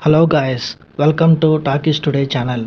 Hello guys, welcome to Talkies Today channel.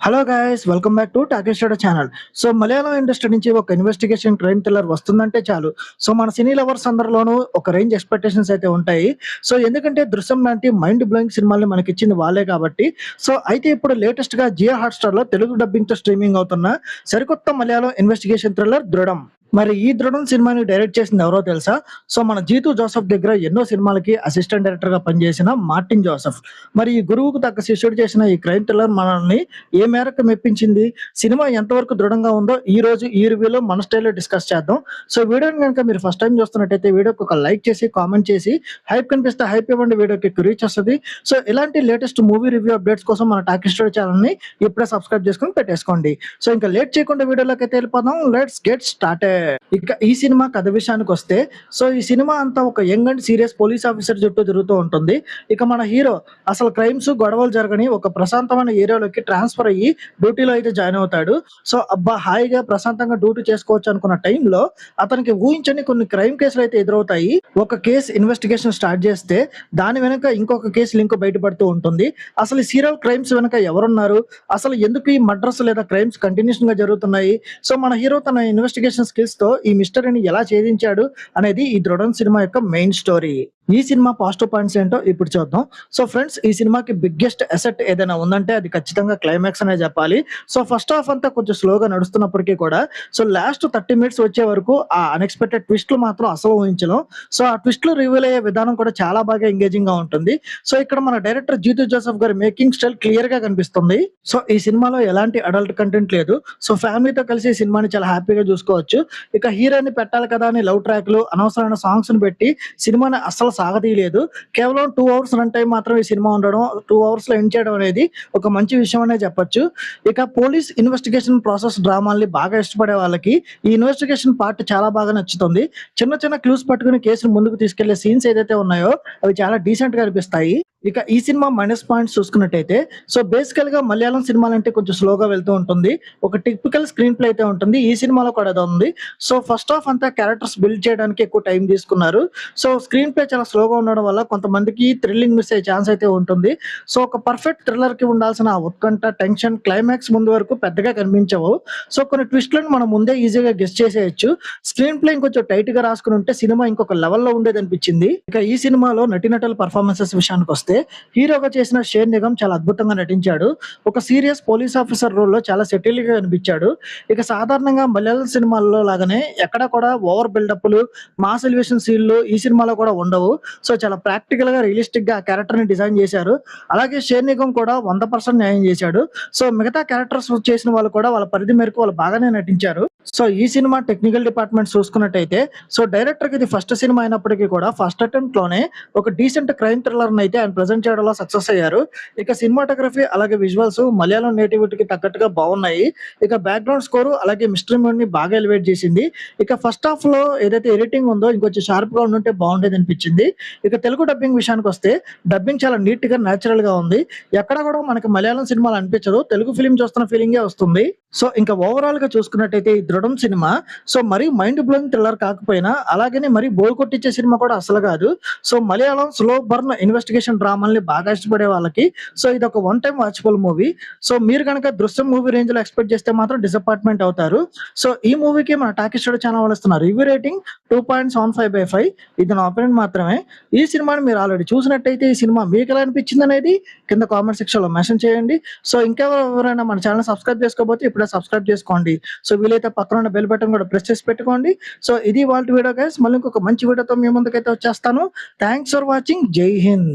Hello guys welcome back to talkies Tata channel. So Malayalam industry నుంచి ఒక investigation crime thriller వస్తుందంటే చాలు so మన cine lovers అందరిలోనూ ఒక range expectations అయితే ఉంటాయి. సో ఎందుకంటే దృశ్యం లాంటి మైండ్ బ్లోయింగ్ సినిమాల్ని మనకి ఇచ్చింది వాళ్ళే కాబట్టి. సో అయితే ఇప్పుడు లేటెస్ట్ గా జియో హాట్‌స్టార్ లో తెలుగు డబ్బింగ్ తో స్ట్రీమింగ్ అవుతున్న సరికొత్త మలయాళం ఇన్వెస్టిగేషన్ థ్రిల్లర్ దృఢం. మరి ఈ దృఢం సినిమాని డైరెక్ట్ చేసింది ఎవరో తెలుసా? సో మన జీతూ జోసెఫ్ దగ్గర ఎన్నో సినిమాలకి అసిస్టెంట్ డైరెక్టర్ గా పనిచేసిన మార్టిన్ జోసెఫ్. మరి ఈ గురువుకు తగ్గ శిష్యుడు చేసిన ఈ క్రైమ్ థ్రిల్లర్ మనల్ని ఏ మేరకు మెప్పించింది, సినిమా ఎంతవరకు దృఢంగా ఉందో ఈ రోజు ఈ రివ్యూలో మన స్టైల్లో డిస్కస్ చేద్దాం. సో వీడియోని కనుక మీరు ఫస్ట్ టైం చూస్తున్నట్టయితే వీడియోకి ఒక లైక్ చేసి కామెంట్ చేసి హైప్ కనిపిస్తే హైప్ ఇవ్వండి, వీడియోకి రీచ్ వస్తుంది. సో ఇలాంటి లేటెస్ట్ మూవీ రివ్యూ అప్డేట్స్ కోసం మన టాకీ స్టోరీ ఛానల్ ని ఇప్పుడే సబ్స్క్రైబ్ చేసుకొని పెట్టేసుకోండి. సో ఇంకా లేట్ చేయకుండా వీడియోలోకి అయితే వెళ్ళిపోదాం. Let's get started. ఇక ఈ సినిమా కథ విషయానికి వస్తే సో ఈ సినిమా అంతా ఒక young and serious police officer చుట్టూ తిరుగుతూ ఉంటుంది. ఇక మన హీరో అసలు క్రైమ్స్ గొడవలు జరగని ఒక ప్రశాంతమైన ఏరియాలోకి ట్రాన్స్ఫర్ అయ్యి డ్యూటీలో అయితే జాయిన్ అవుతాడు. సో అబ్బా హాయిగా ప్రశాంతంగా డ్యూటీ చేసుకోవచ్చు అనుకున్న టైంలో అతనికి ఊహించని కొన్ని క్రైమ్ కేసులు అయితే ఎదురవుతాయి. ఒక కేసు ఇన్వెస్టిగేషన్ స్టార్ట్ చేస్తే దాని వెనక ఇంకొక కేసు లింక్ బయటపడుతూ ఉంటుంది. అసలు ఈ సీరియల్ క్రైమ్స్ వెనక ఎవరున్నారు, అసలు ఎందుకు ఈ మర్డర్స్ లేదా క్రైమ్స్ కంటిన్యూషన్ గా జరుగుతున్నాయి, సో మన హీరో తన ఇన్వెస్టిగేషన్ స్కిల్స్ తో ఈ మిస్టరీని ఎలా ఛేదించాడు అనేది ఈ దృఢం సినిమా యొక్క మెయిన్ స్టోరీ. ఈ సినిమా పాజిటివ్ పాయింట్స్ ఏంటో ఇప్పుడు చూద్దాం. సో ఫ్రెండ్స్, ఈ సినిమాకి బిగ్గెస్ట్ అసెట్ ఏదైనా ఉందంటే అది ఖచ్చితంగా క్లైమాక్స్ అనే చెప్పాలి. సో ఫస్ట్ హాఫ్ అంతా కొంచెం స్లోగా నడుస్తున్నప్పటికీ కూడా సో లాస్ట్ 30 మినిట్స్ వచ్చే వరకు ఆ అన్ఎక్స్పెక్టెడ్ ట్విస్ట్లు మాత్రం అసలు ఊహించలేం. సో ఆ ట్విస్ట్లు రివీల్ అయ్యే విధానం కూడా చాలా బాగా ఎంగేజింగ్ గా ఉంటుంది. సో ఇక్కడ మన డైరెక్టర్ జీతూ జోసెఫ్ గారి మేకింగ్ స్టైల్ క్లియర్ గా కనిపిస్తుంది. సో ఈ సినిమాలో ఎలాంటి అడల్ట్ కంటెంట్ లేదు. సో ఫ్యామిలీతో కలిసి ఈ సినిమాని చాలా హ్యాపీగా చూసుకోవచ్చు. ఇక హీరోని పెట్టాలి కదా అని లవ్ ట్రాక్లు అనవసరమైన సాంగ్స్ ని పెట్టి సినిమాని అస్సలు సాగదీయలేదు. కేవలం 2 అవర్స్ రన్ టైం మాత్రం ఈ సినిమా ఉండడం, 2 అవర్స్ లో ఎండ్ చేయడం అనేది ఒక మంచి విషయం అనే చెప్పొచ్చు. ఇక పోలీస్ ఇన్వెస్టిగేషన్ ప్రాసెస్ డ్రామాల్ని బాగా ఇష్టపడే వాళ్ళకి ఈ ఇన్వెస్టిగేషన్ పార్ట్ చాలా బాగా నచ్చుతుంది. చిన్న చిన్న క్లూస్ పట్టుకుని కేసును ముందుకు తీసుకెళ్లే సీన్స్ ఏదైతే ఉన్నాయో అవి చాలా డీసెంట్ గా అనిపిస్తాయి. ఇక ఈ సినిమా మైనస్ పాయింట్స్ చూసుకున్నట్టయితే సో బేసికల్ గా మలయాళం సినిమాలంటే కొంచెం స్లోగా వెళ్తూ ఉంటుంది. ఒక టిపికల్ స్క్రీన్ ప్లే అయితే ఉంటుంది. ఈ సినిమాలో కూడా అదే ఉంది. సో ఫస్ట్ హాఫ్ అంతా క్యారెక్టర్స్ బిల్డ్ చేయడానికి ఎక్కువ టైం తీసుకున్నారు. సో స్క్రీన్ ప్లే చాలా స్లోగా ఉండడం వల్ల కొంతమందికి థ్రిల్లింగ్ మిస్ అయ్యే ఛాన్స్ అయితే ఉంటుంది. సో ఒక పర్ఫెక్ట్ థ్రిల్లర్ కి ఉండాల్సిన ఆ ఉత్కంఠ, టెన్షన్, క్లైమాక్స్ ముందు వరకు పెద్దగా కనిపించవు. సో కొన్ని ట్విస్ట్లను మనం ముందే ఈజీగా గెస్ చేసేయచ్చు. స్క్రీన్ ప్లే ఇంకొంచెం టైట్ గా రాసుకుని ఉంటే సినిమా ఇంకొక లెవెల్లో ఉండేది అనిపించింది. ఇక ఈ సినిమాలో నటీనటుల పర్ఫార్మెన్సెస్ విషయానికి వస్తే హీరోగా చేసిన షేర్ నిగమ్ చాలా అద్భుతంగా నటించాడు. ఒక సీరియస్ పోలీస్ ఆఫీసర్ రోల్ లో చాలా సెటిల్ గా కనిపించాడు. ఇక సాధారణంగా మలయాళం సినిమాల్లో లాగానే ఎక్కడ కూడా ఓవర్ బిల్డప్లు, మాస్ ఎలివేషన్ సీన్లు ఈ సినిమాలో కూడా ఉండవు. సో చాలా ప్రాక్టికల్ గా రియలిస్టిక్ గా క్యారెక్టర్ ని డిజైన్ చేశారు. అలాగే షేర్ నిగమ్ కూడా 100% న్యాయం చేశాడు. సో మిగతా క్యారెక్టర్స్ చేసిన వాళ్ళు కూడా వాళ్ళ పరిధి మేరకు వాళ్ళు బాగానే నటించారు. సో ఈ సినిమా టెక్నికల్ డిపార్ట్మెంట్ చూసుకున్నట్టయితే సో డైరెక్టర్ కి ఇది ఫస్ట్ సినిమా అయినప్పటికీ కూడా ఫస్ట్ అటెంప్ట్ లోనే ఒక డీసెంట్ క్రైమ్ థ్రిల్లర్ అయితే ఆయన ప్రెజెంట్ చేయడంలో సక్సెస్ అయ్యారు. ఇక సినిమాటోగ్రఫీ అలాగే విజువల్స్ మలయాళం నేటివిటీకి తగ్గట్టుగా బాగున్నాయి. ఇక బ్యాక్గ్రౌండ్ స్కోర్ అలాగే మిస్టరీ మోడ్ ని బాగా ఎలివేట్ చేసింది. ఇక ఫస్ట్ హాఫ్ లో ఏదైతే ఎడిటింగ్ ఉందో ఇంకొంచెం షార్ప్ గా ఉంటే బాగుండేది అనిపించింది. ఇక తెలుగు డబ్బింగ్ విషయానికి వస్తే డబ్బింగ్ చాలా నీట్ గా నేచురల్ గా ఉంది. ఎక్కడ కూడా మనకి మలయాళం సినిమాలు అనిపించదు, తెలుగు ఫిలిం చూస్తున్న ఫీలింగే వస్తుంది. సో ఇంకా ఓవరాల్ గా చూసుకున్నట్టయితే ఈ దృఢం సినిమా సో మరీ మైండ్ బ్లోయింగ్ థ్రిల్లర్ కాకపోయినా అలాగనే మరీ బోర్ కొట్టించే సినిమా కూడా అసలు కాదు. So Malayalam slow burn investigation డ్రామాల్ని బాగా ఇష్టపడే వాళ్ళకి సో ఇది ఒక one time watchable movie. So మీరు కనుక దృశ్యం మూవీ రేంజ్ లో ఎక్స్పెక్ట్ చేస్తే మాత్రం డిసప్పాయింట్మెంట్ అవుతారు. సో ఈ మూవీకి మన టాకీ స్టూడియో ఛానల్ వాళ్ళు ఇస్తున్న రివ్యూ రేటింగ్ 2.75/5. ఇది నా ఒపీనియన్ మాత్రమే. ఈ సినిమాని మీరు ఆల్రెడీ చూసినట్టయితే ఈ సినిమా మీకు ఎలా అనిపించింది అనేది కింద కామెంట్ సెక్షన్ లో మెన్షన్ చేయండి. సో ఇంకా ఎవరైనా మన ఛానల్ సబ్స్క్రైబ్ చేసుకోకపోతే ఇప్పుడే సబ్స్క్రైబ్ చేసుకోండి. సో వీలైతే పక్కన ఉన్న బెల్ బటన్ కూడా ప్రెస్ చేసి పెట్టుకోండి. సో ఇది వాళ్ళ వీడియో గైస్. మళ్ళీ ఇంకొక మంచి వీడియోతో మీ ముందుకైతే వచ్చేస్తాను. Thanks for watching. జై హింద్.